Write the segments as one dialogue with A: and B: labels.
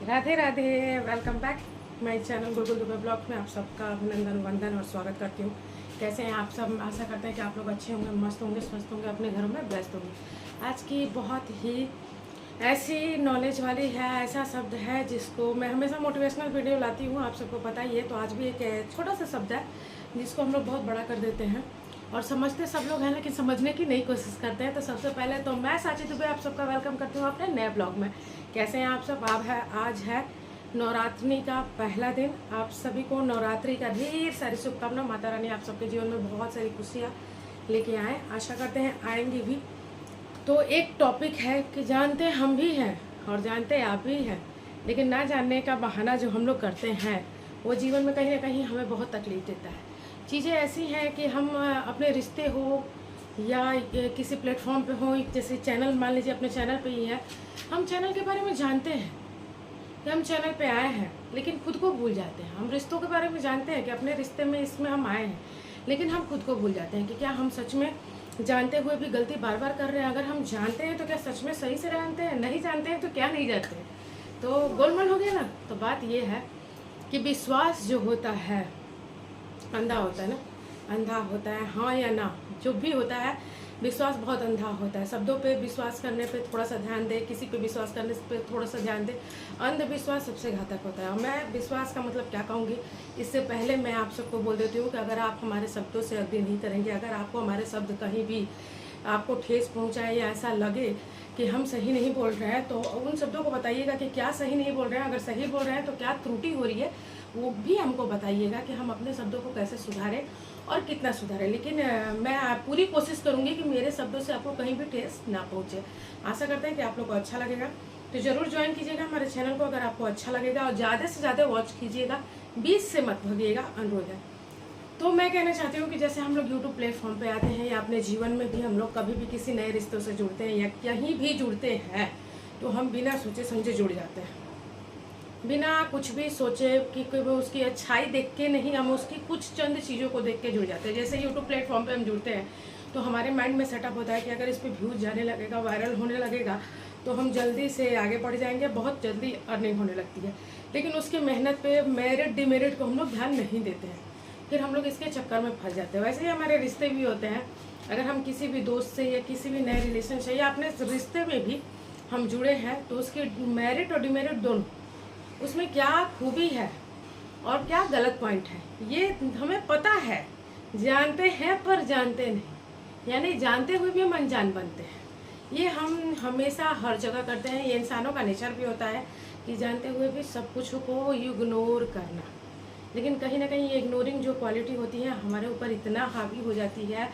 A: Radhe Radhe. Welcome back my channel Gulgul Dubey blog में आप सबका अभिनंदन वंदन और स्वागत करती हूँ। कैसे हैं आप सब? आशा करते हैं कि आप लोग अच्छे होंगे, मस्त होंगे, स्वस्थ होंगे, अपने घरों में व्यस्त होंगे। आज की बहुत ही ऐसी नॉलेज वाली है, ऐसा शब्द है जिसको मैं हमेशा मोटिवेशनल वीडियो लाती हूँ, आप सबको पता ही है। तो आज भी एक छोटा सा शब्द है जिसको हम लोग बहुत बड़ा कर देते हैं और समझते सब लोग हैं, लेकिन समझने की नई कोशिश करते हैं। तो सबसे पहले तो मैं साची दुबे आप सबका वेलकम करती हूँ अपने नए ब्लॉग में। कैसे हैं आप सब? आज है नवरात्रि का पहला दिन। आप सभी को नवरात्रि का ढेर सारी शुभकामनाएं। माता रानी आप सबके जीवन में बहुत सारी खुशियाँ लेके आए, आशा करते हैं आएंगी भी। तो एक टॉपिक है कि जानते हम भी हैं और जानते आप भी हैं, लेकिन ना जानने का बहाना जो हम लोग करते हैं वो जीवन में कहीं ना कहीं हमें बहुत तकलीफ देता है। चीज़ें ऐसी हैं कि हम अपने रिश्ते हो या किसी प्लेटफॉर्म पे हो, जैसे चैनल मान लीजिए अपने चैनल पे ही है, हम चैनल के बारे में जानते हैं कि हम चैनल पे आए हैं, लेकिन खुद को भूल जाते हैं। हम रिश्तों के बारे में जानते हैं कि अपने रिश्ते में इसमें हम आए हैं, लेकिन हम खुद को भूल जाते हैं कि क्या हम सच में जानते हुए भी गलती बार बार कर रहे हैं। अगर हम जानते हैं तो क्या सच में सही से जानते हैं? नहीं जानते हैं तो क्या नहीं जानते हैं? तो गोलमाल हो गया ना। तो बात ये है कि विश्वास जो होता है अंधा होता है ना, अंधा होता है, हाँ या ना, जो भी होता है विश्वास बहुत अंधा होता है। शब्दों पे विश्वास करने पे थोड़ा सा ध्यान दे, किसी पे विश्वास करने पे थोड़ा सा ध्यान दे। अंधविश्वास सबसे घातक होता है। और मैं विश्वास का मतलब क्या कहूँगी, इससे पहले मैं आप सबको बोल देती हूँ कि अगर आप हमारे शब्दों से अग्री नहीं करेंगे, अगर आपको हमारे शब्द कहीं भी आपको ठेस पहुँचाए या ऐसा लगे कि हम सही नहीं बोल रहे हैं, तो उन शब्दों को बताइएगा कि क्या सही नहीं बोल रहे हैं। अगर सही बोल रहे हैं तो क्या त्रुटि हो रही है वो भी हमको बताइएगा कि हम अपने शब्दों को कैसे सुधारें और कितना सुधारें। लेकिन मैं पूरी कोशिश करूंगी कि मेरे शब्दों से आपको कहीं भी ठेस ना पहुंचे। आशा करते हैं कि आप लोग को अच्छा लगेगा, तो ज़रूर ज्वाइन कीजिएगा हमारे चैनल को अगर आपको अच्छा लगेगा, और ज़्यादा से ज़्यादा वॉच कीजिएगा, बीच से मत भगिएगा, अनुरोध है। तो मैं कहना चाहती हूँ कि जैसे हम लोग यूट्यूब प्लेटफॉर्म पे आते हैं या अपने जीवन में भी हम लोग कभी भी किसी नए रिश्तों से जुड़ते हैं या कहीं भी जुड़ते हैं, तो हम बिना सोचे समझे जुड़ जाते हैं, बिना कुछ भी सोचे कि वो उसकी अच्छाई देख के नहीं, हम उसकी कुछ चंद चीज़ों को देख के जुड़ जाते हैं। जैसे यूट्यूब प्लेटफॉर्म पे हम जुड़ते हैं तो हमारे माइंड में सेटअप होता है कि अगर इस पर व्यूज़ जाने लगेगा, वायरल होने लगेगा, तो हम जल्दी से आगे बढ़ जाएंगे, बहुत जल्दी अर्निंग होने लगती है। लेकिन उसकी मेहनत पे मेरिट डिमेरिट को हम लोग ध्यान नहीं देते हैं, फिर हम लोग इसके चक्कर में फंस जाते हैं। वैसे ही हमारे रिश्ते भी होते हैं। अगर हम किसी भी दोस्त से या किसी भी नए रिलेशन से या अपने रिश्ते में भी हम जुड़े हैं, तो उसके मेरिट और डिमेरिट दोनों, उसमें क्या खूबी है और क्या गलत पॉइंट है, ये हमें पता है। जानते हैं पर जानते नहीं, यानी जानते हुए भी हम अनजान बनते हैं। ये हम हमेशा हर जगह करते हैं। ये इंसानों का नेचर भी होता है कि जानते हुए भी सब कुछ को इग्नोर करना। लेकिन कहीं ना कहीं ये इग्नोरिंग जो क्वालिटी होती है हमारे ऊपर इतना हावी हो जाती है,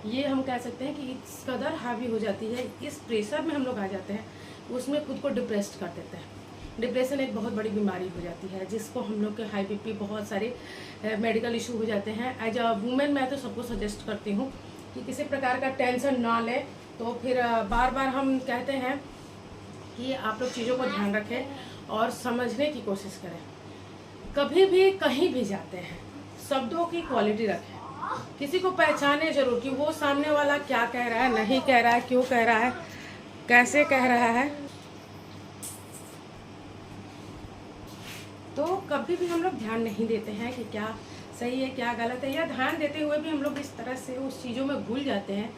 A: ये हम कह सकते हैं कि इस कदर हावी हो जाती है, इस प्रेशर में हम लोग आ जाते हैं, उसमें खुद को डिप्रेस्ड कर देते हैं। डिप्रेशन एक बहुत बड़ी बीमारी हो जाती है, जिसको हम लोग के हाई बीपी, बहुत सारे मेडिकल इशू हो जाते हैं। एज अ वुमेन मैं तो सबको सजेस्ट करती हूँ कि किसी प्रकार का टेंशन ना लें। तो फिर बार बार हम कहते हैं कि आप लोग चीज़ों को ध्यान रखें और समझने की कोशिश करें। कभी भी कहीं भी जाते हैं शब्दों की क्वालिटी रखें, किसी को पहचाने जरूर कि वो सामने वाला क्या कह रहा है, नहीं कह रहा है, क्यों कह रहा है, कैसे कह रहा है। तो कभी भी हम लोग ध्यान नहीं देते हैं कि क्या सही है क्या गलत है, या ध्यान देते हुए भी हम लोग इस तरह से उस चीज़ों में भूल जाते हैं,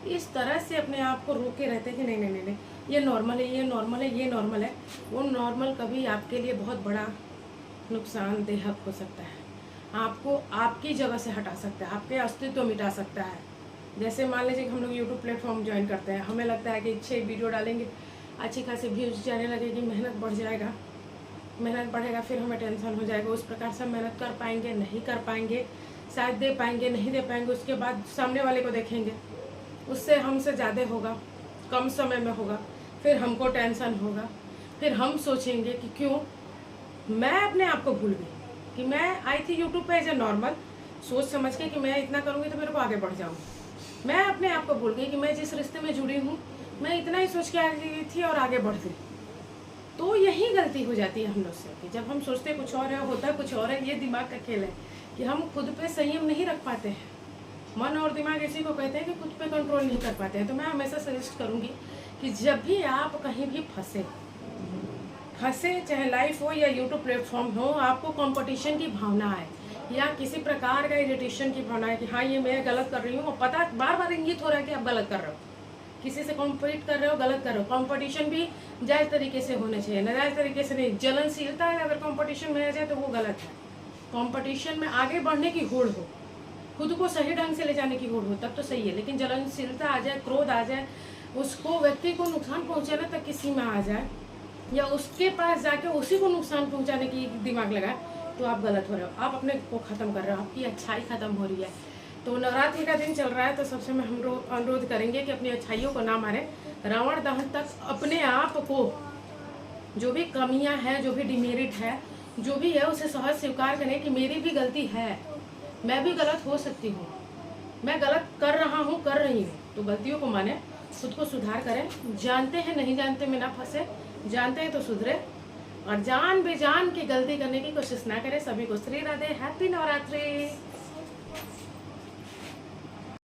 A: इस तरह से अपने आप को रोके रहते हैं कि नहीं नहीं नहीं नहीं, ये नॉर्मल है, ये नॉर्मल है, ये नॉर्मल है। वो नॉर्मल कभी आपके लिए बहुत बड़ा नुकसानदेह हो सकता है, आपको आपकी जगह से हटा सकता है, आपके अस्तित्व मिटा सकता है। जैसे मान लीजिए कि हम लोग यूट्यूब प्लेटफॉर्म ज्वाइन करते हैं, हमें लगता है कि 6 वीडियो डालेंगे, अच्छी खासी व्यूज जाने लगेगी, मेहनत बढ़ जाएगा, मेहनत बढ़ेगा, फिर हमें टेंशन हो जाएगा। उस प्रकार से मेहनत कर पाएंगे नहीं कर पाएंगे, शायद दे पाएंगे नहीं दे पाएंगे। उसके बाद सामने वाले को देखेंगे, उससे हमसे ज़्यादा होगा, कम समय में होगा, फिर हमको टेंशन होगा, फिर हम सोचेंगे कि क्यों मैं अपने आप को भूल गई कि मैं आई थी यूट्यूब पे एज ए नॉर्मल, सोच समझ के कि मैं इतना करूँगी तो मेरे को आगे बढ़ जाऊँगी। मैं अपने आप को भूल गई कि मैं जिस रिश्ते में जुड़ी हूँ मैं इतना ही सोच के आ गई थी और आगे बढ़ गई। तो यही गलती हो जाती है हम लोग से कि जब हम सोचते कुछ और है, होता कुछ और है। ये दिमाग का खेल है कि हम खुद पे संयम नहीं रख पाते हैं। मन और दिमाग इसी को कहते हैं कि खुद पे कंट्रोल नहीं कर पाते हैं। तो मैं हमेशा सजेस्ट करूँगी कि जब भी आप कहीं भी फंसे, हंसे, चाहे लाइफ हो या यूट्यूब प्लेटफॉर्म हो, आपको कंपटीशन की भावना है या किसी प्रकार का इरिटेशन की भावना है कि हाँ ये मैं गलत कर रही हूँ, और पता बार बार इंगित हो रहा है कि आप गलत कर रहे हो, किसी से कॉम्पीट कर रहे हो, गलत कर रहे हो। कंपटीशन भी जायज़ तरीके से होने चाहिए, नाजायज़ तरीके से नहीं। जलनशीलता है अगर कंपटीशन में आ जाए तो वो गलत है। कंपटीशन में आगे बढ़ने की होड़ हो, खुद को सही ढंग से ले जाने की होड़ हो, तब तो सही है। लेकिन जलनशीलता आ जाए, क्रोध आ जाए, उसको व्यक्ति को नुकसान पहुंचाने तक की सीमा आ जाए, या उसके पास जाके उसी को नुकसान पहुंचाने की दिमाग लगाए, तो आप गलत हो रहे हो, आप अपने को ख़त्म कर रहे हो, आपकी अच्छाई ख़त्म हो रही है। तो नवरात्रि का दिन चल रहा है, तो सबसे मैं हम लोग अनुरोध करेंगे कि अपनी अच्छाइयों को ना मारें। रावण दहन तक अपने आप को, जो भी कमियां हैं, जो भी डिमेरिट है, जो भी है, उसे सहज स्वीकार करें कि मेरी भी गलती है, मैं भी गलत हो सकती हूँ, मैं गलत कर रहा हूँ, कर रही हूँ। तो गलतियों को माने, खुद को सुधार करें। जानते हैं नहीं जानते में ना फंसे, जानते हैं तो सुधरे, और जान बेजान की गलती करने की कोशिश ना करें। सभी को श्री राधे, हैप्पी नवरात्रि।